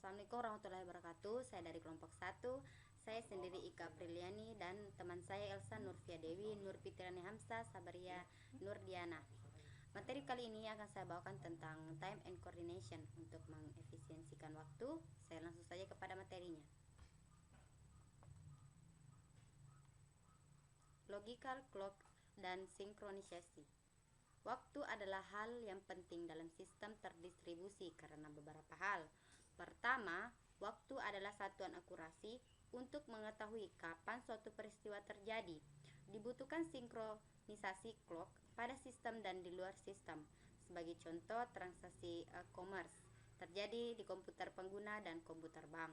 Assalamualaikum warahmatullahi wabarakatuh. Saya dari kelompok 1. Saya sendiri Ika Apriliani dan teman saya Elsa Nurfia Dewi, Nur Fitriani Hamzah, Sabaria Nurdiana. Materi kali ini akan saya bawakan tentang time and coordination. Untuk mengefisiensikan waktu, saya langsung saja kepada materinya. Logical clock dan sinkronisasi. Waktu adalah hal yang penting dalam sistem terdistribusi karena beberapa hal. Pertama, waktu adalah satuan akurasi untuk mengetahui kapan suatu peristiwa terjadi. Dibutuhkan sinkronisasi clock pada sistem dan di luar sistem. Sebagai contoh, transaksi e-commerce terjadi di komputer pengguna dan komputer bank.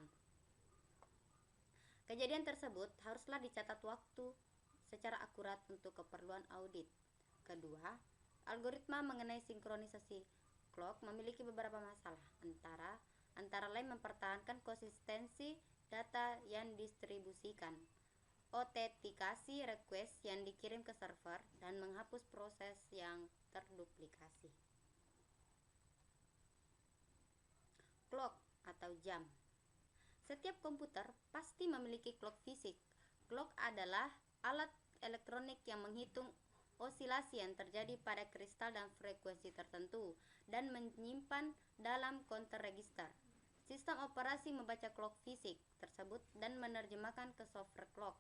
Kejadian tersebut haruslah dicatat waktu secara akurat untuk keperluan audit. Kedua, algoritma mengenai sinkronisasi clock memiliki beberapa masalah, antara lain mempertahankan konsistensi data yang distribusikan, otentikasi request yang dikirim ke server, dan menghapus proses yang terduplikasi. Clock atau jam. Setiap komputer pasti memiliki clock fisik. Clock adalah alat elektronik yang menghitung osilasi yang terjadi pada kristal dan frekuensi tertentu dan menyimpan dalam counter register. Sistem operasi membaca clock fisik tersebut dan menerjemahkan ke software clock.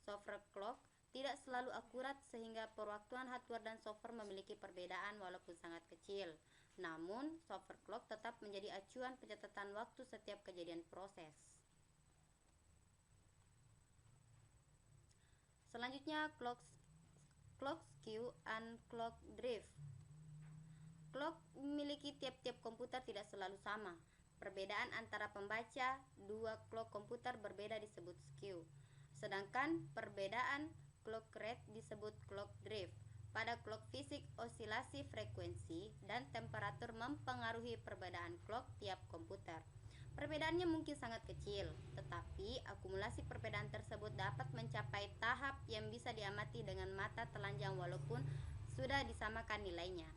Software clock tidak selalu akurat sehingga perwaktuan hardware dan software memiliki perbedaan walaupun sangat kecil. Namun, software clock tetap menjadi acuan pencatatan waktu setiap kejadian proses. Selanjutnya, clock skew and clock drift. Clock memiliki tiap-tiap komputer tidak selalu sama. Perbedaan antara pembaca dua clock komputer berbeda disebut skew. Sedangkan perbedaan clock rate disebut clock drift. Pada clock fisik, osilasi frekuensi dan temperatur mempengaruhi perbedaan clock tiap komputer. Perbedaannya mungkin sangat kecil, tetapi akumulasi perbedaan tersebut dapat mencapai tahap yang bisa diamati dengan mata telanjang walaupun sudah disamakan nilainya.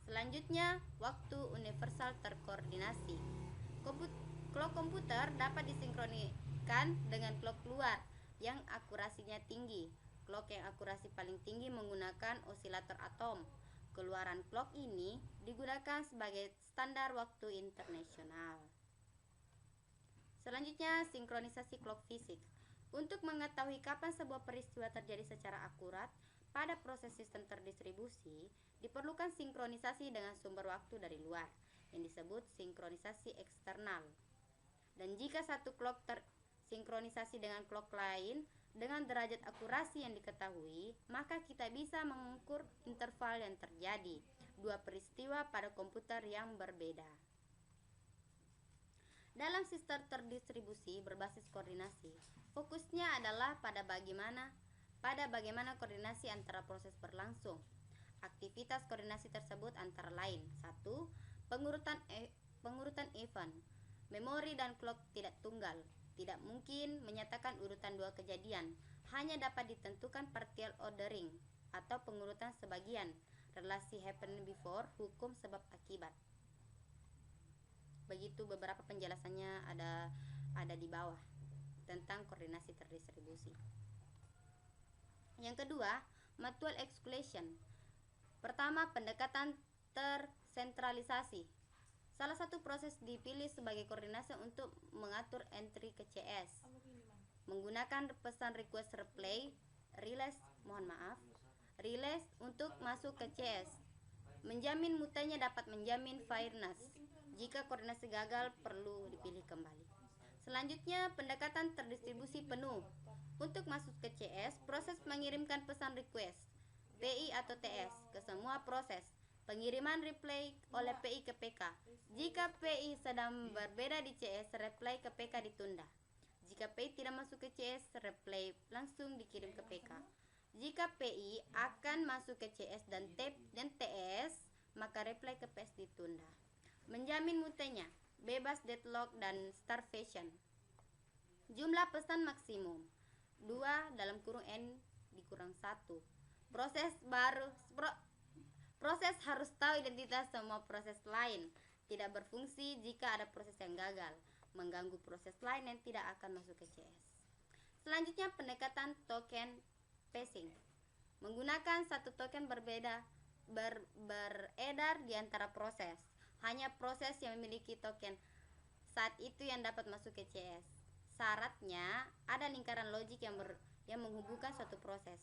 Selanjutnya, waktu universal terkoordinasi. Clock komputer dapat disinkronkan dengan clock luar yang akurasinya tinggi. Clock yang akurasi paling tinggi menggunakan osilator atom. Keluaran clock ini digunakan sebagai standar waktu internasional. Selanjutnya, sinkronisasi clock fisik. Untuk mengetahui kapan sebuah peristiwa terjadi secara akurat pada proses sistem terdistribusi, diperlukan sinkronisasi dengan sumber waktu dari luar, yang disebut sinkronisasi eksternal. Dan jika satu clock tersinkronisasi dengan clock lain dengan derajat akurasi yang diketahui, maka kita bisa mengukur interval yang terjadi dua peristiwa pada komputer yang berbeda. Dalam sistem terdistribusi berbasis koordinasi, fokusnya adalah pada bagaimana koordinasi antara proses berlangsung. Aktivitas koordinasi tersebut antara lain: 1. Pengurutan event. Memori dan clock tidak tunggal. Tidak mungkin menyatakan urutan dua kejadian. Hanya dapat ditentukan partial ordering atau pengurutan sebagian. Relasi happen before, hukum sebab akibat. Begitu beberapa penjelasannya ada di bawah tentang koordinasi terdistribusi. Yang kedua, mutual exclusion. Pertama, pendekatan tersentralisasi. Salah satu proses dipilih sebagai koordinasi untuk mengatur entry ke CS menggunakan pesan request release untuk masuk ke CS. Menjamin mutanya dapat menjamin fairness. Jika koordinasi gagal, perlu dipilih kembali. Selanjutnya, pendekatan terdistribusi penuh. Untuk masuk ke CS, proses mengirimkan pesan request PI atau TS ke semua proses. Pengiriman reply oleh PI ke PK. Jika PI sedang berbeda di CS, reply ke PK ditunda. Jika PI tidak masuk ke CS, reply langsung dikirim ke PK. Jika PI akan masuk ke CS dan TS, maka reply ke PS ditunda. Menjamin mutenya, bebas deadlock dan starvation. Jumlah pesan maksimum 2 (n dikurang 1). Proses harus tahu identitas semua proses lain. Tidak berfungsi jika ada proses yang gagal. mengganggu proses lain yang tidak akan masuk ke CS. Selanjutnya, pendekatan token phasing. Menggunakan satu token beredar di antara proses. Hanya proses yang memiliki token saat itu yang dapat masuk ke CS. Syaratnya ada lingkaran logik yang menghubungkan suatu proses.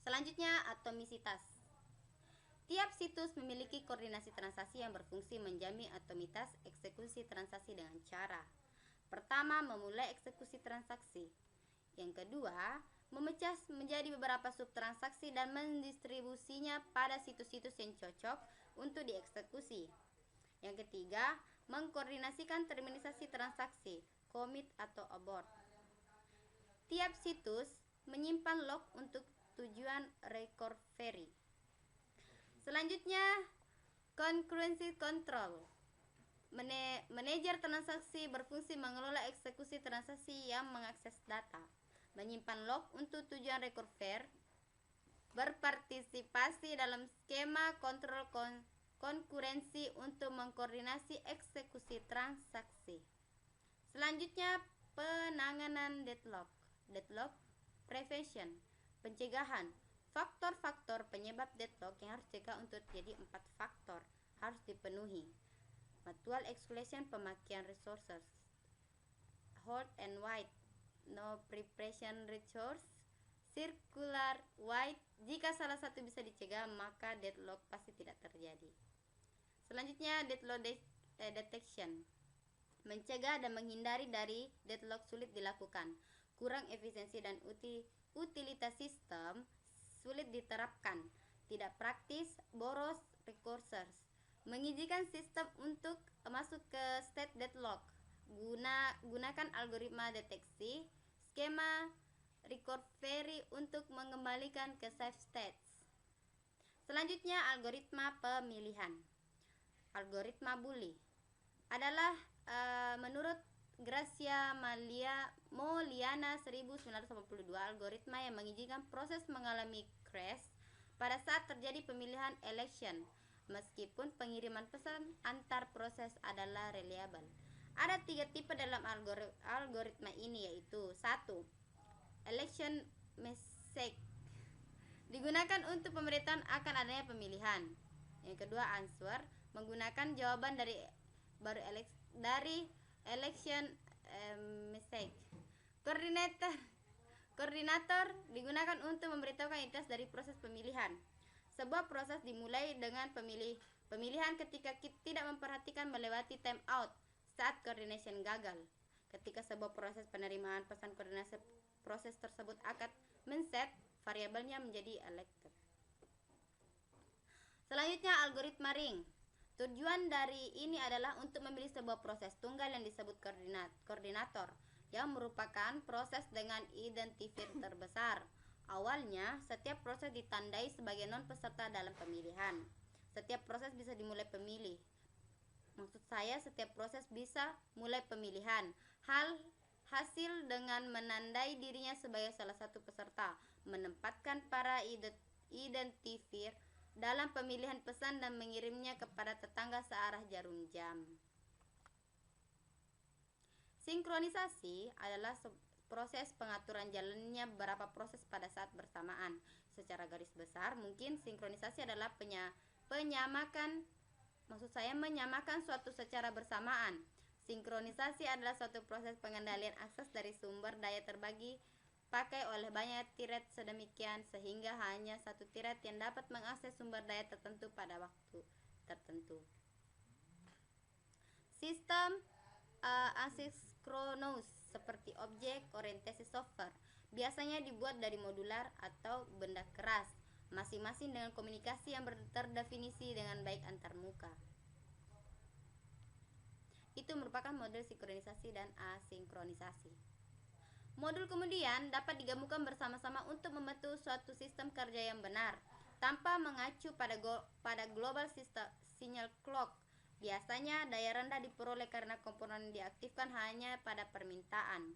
Selanjutnya, atomisitas. Tiap situs memiliki koordinasi transaksi yang berfungsi menjamin atomitas eksekusi transaksi dengan cara: pertama, memulai eksekusi transaksi. Yang kedua, memecah menjadi beberapa subtransaksi dan mendistribusinya pada situs-situs yang cocok untuk dieksekusi. Yang ketiga, mengkoordinasikan terminasi transaksi, commit atau abort. Tiap situs menyimpan log untuk tujuan recovery. Selanjutnya, concurrency control. Manajer transaksi berfungsi mengelola eksekusi transaksi yang mengakses data, menyimpan log untuk tujuan recovery, berpartisipasi dalam skema kontrol konkurensi untuk mengkoordinasi eksekusi transaksi. Selanjutnya, penanganan deadlock prevention, pencegahan. Faktor-faktor penyebab deadlock yang harus dicegah untuk terjadi 4 faktor harus dipenuhi: mutual exclusion, pemakaian resources, hold and wait, no preparation resource, circular wait. Jika salah satu bisa dicegah, maka deadlock pasti tidak terjadi. Selanjutnya, deadlock detection. Mencegah dan menghindari dari deadlock sulit dilakukan. Kurang efisiensi dan utilitas sistem sulit diterapkan. Tidak praktis, boros resources. Mengizinkan sistem untuk masuk ke state deadlock. Gunakan algoritma deteksi, skema recovery untuk mengembalikan ke safe states. Selanjutnya, algoritma pemilihan. Algoritma Bully adalah menurut Gracia Moliana 1982 algoritma yang mengizinkan proses mengalami crash pada saat terjadi pemilihan election, meskipun pengiriman pesan antar proses adalah reliable. Ada 3 tipe dalam algoritma ini, yaitu: 1. Election message, digunakan untuk pemberitahuan akan adanya pemilihan. Yang kedua, answer, menggunakan jawaban dari election message. Koordinator digunakan untuk memberitahukan identitas dari proses pemilihan. Sebuah proses dimulai dengan pemilihan ketika tidak memperhatikan melewati timeout saat coordination gagal. Ketika sebuah proses penerimaan pesan koordinasi proses tersebut akan men-set variabelnya menjadi elected. Selanjutnya, algoritma ring. Tujuan dari ini adalah untuk memilih sebuah proses tunggal yang disebut koordinator, yang merupakan proses dengan identifier terbesar. Awalnya, setiap proses ditandai sebagai non-peserta dalam pemilihan. Setiap proses bisa dimulai pemilih. Maksud saya, setiap proses bisa mulai pemilihan. Hasil dengan menandai dirinya sebagai salah satu peserta, menempatkan para identifier dalam pemilihan pesan dan mengirimnya kepada tetangga searah jarum jam. Sinkronisasi adalah proses pengaturan jalannya beberapa proses pada saat bersamaan. Secara garis besar, mungkin sinkronisasi adalah menyamakan suatu secara bersamaan. Sinkronisasi adalah suatu proses pengendalian akses dari sumber daya terbagi pakai oleh banyak thread sedemikian sehingga hanya satu thread yang dapat mengakses sumber daya tertentu pada waktu tertentu. Sistem asinkronus seperti objek orientasi software biasanya dibuat dari modular atau benda keras, masing-masing dengan komunikasi yang terdefinisi dengan baik antar muka. Itu merupakan model sinkronisasi dan asinkronisasi. Modul kemudian dapat digabungkan bersama-sama untuk membentuk suatu sistem kerja yang benar, tanpa mengacu pada global signal clock. Biasanya daya rendah diperoleh karena komponen diaktifkan hanya pada permintaan.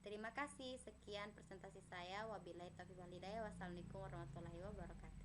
Terima kasih, sekian presentasi saya. Wabillahi taufiq wal hidayah. Wassalamualaikum warahmatullahi wabarakatuh.